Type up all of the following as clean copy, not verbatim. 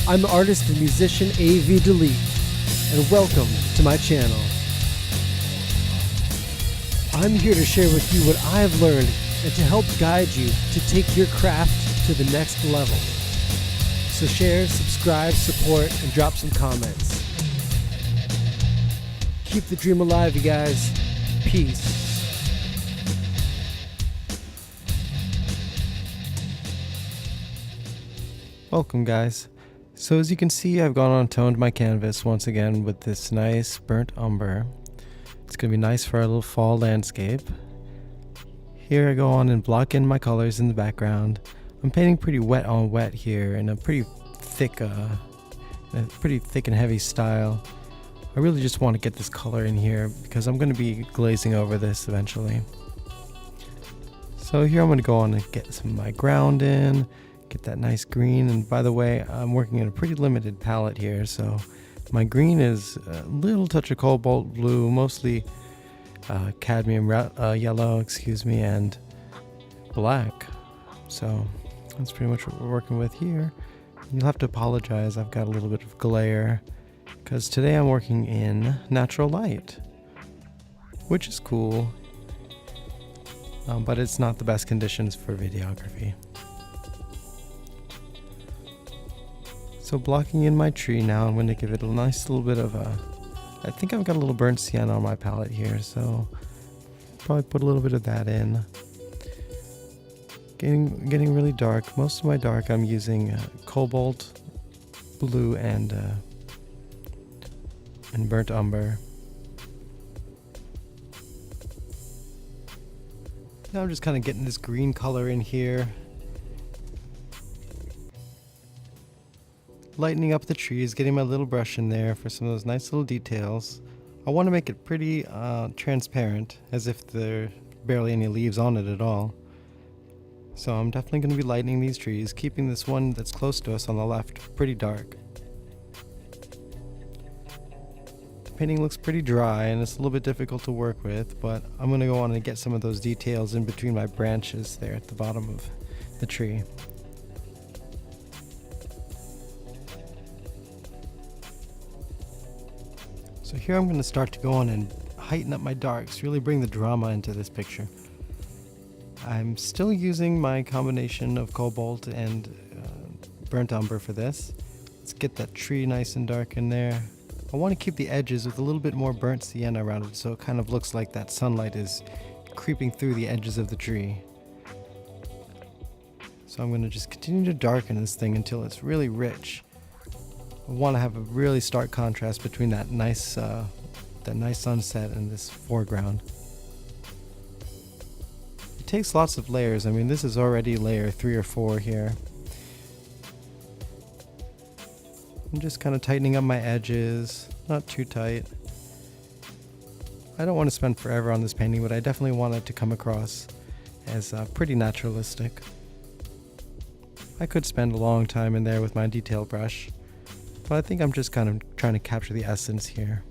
I'm artist and musician AV Delete, and welcome to my channel. I'm here to share with you what I have learned and to help guide you to take your craft to the next level. So share, subscribe, support, and drop some comments. Keep the dream alive, you guys. Peace. Welcome, guys. So as you can see, I've gone on and toned my canvas once again with this nice burnt umber. It's going to be nice for our little fall landscape. Here I go on and block in my colors in the background. I'm painting pretty wet on wet here in a pretty thick and heavy style. I really just want to get this color in here because I'm going to be glazing over this eventually. So here I'm going to go on and get some of my ground in. Get that nice green, and by the way, I'm working in a pretty limited palette here, so my green is a little touch of cobalt blue, mostly cadmium yellow, and black. So that's pretty much what we're working with here. You'll have to apologize, I've got a little bit of glare, because today I'm working in natural light, which is cool, but it's not the best conditions for videography. So blocking in my tree now, I'm going to give it a nice little bit of I think I've got a little burnt sienna on my palette here, so probably put a little bit of that in. Getting really dark. Most of my dark I'm using cobalt blue and burnt umber. Now I'm just kind of getting this green color in here. Lightening up the trees, getting my little brush in there for some of those nice little details. I want to make it pretty transparent, as if there are barely any leaves on it at all. So I'm definitely going to be lightening these trees, keeping this one that's close to us on the left pretty dark. The painting looks pretty dry and it's a little bit difficult to work with, but I'm going to go on and get some of those details in between my branches there at the bottom of the tree. So here I'm going to start to go on and heighten up my darks, really bring the drama into this picture. I'm still using my combination of cobalt and burnt umber for this. Let's get that tree nice and dark in there. I want to keep the edges with a little bit more burnt sienna around it so it kind of looks like that sunlight is creeping through the edges of the tree. So I'm going to just continue to darken this thing until it's really rich. I want to have a really stark contrast between that nice sunset and this foreground. It takes lots of layers. I mean, this is already layer 3 or 4 here. I'm just kind of tightening up my edges, not too tight. I don't want to spend forever on this painting, but I definitely want it to come across as pretty naturalistic. I could spend a long time in there with my detail brush, but I think I'm just kind of trying to capture the essence here.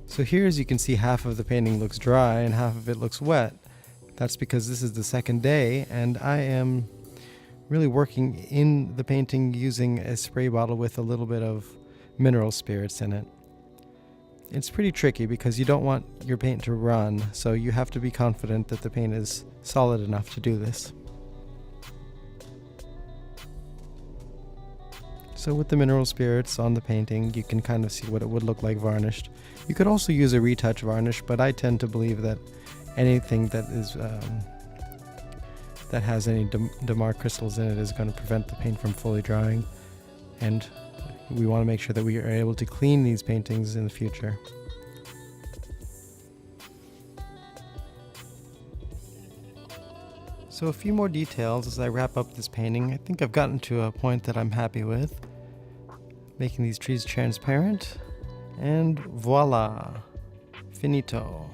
So here, as you can see, half of the painting looks dry and half of it looks wet. That's because this is the second day and I am really working in the painting using a spray bottle with a little bit of mineral spirits in it. It's pretty tricky because you don't want your paint to run, so you have to be confident that the paint is solid enough to do this. So with the mineral spirits on the painting, you can kind of see what it would look like varnished. You could also use a retouch varnish, but I tend to believe that anything that is that has any damar crystals in it is going to prevent the paint from fully drying, and we want to make sure that we are able to clean these paintings in the future. So a few more details as I wrap up this painting. I think I've gotten to a point that I'm happy with. Making these trees transparent, and voila, finito.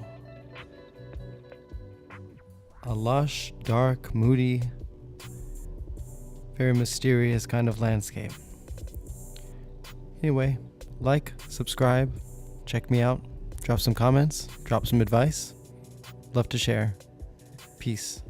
A lush, dark, moody, very mysterious kind of landscape. Anyway, like, subscribe, check me out, drop some comments, drop some advice. Love to share. Peace.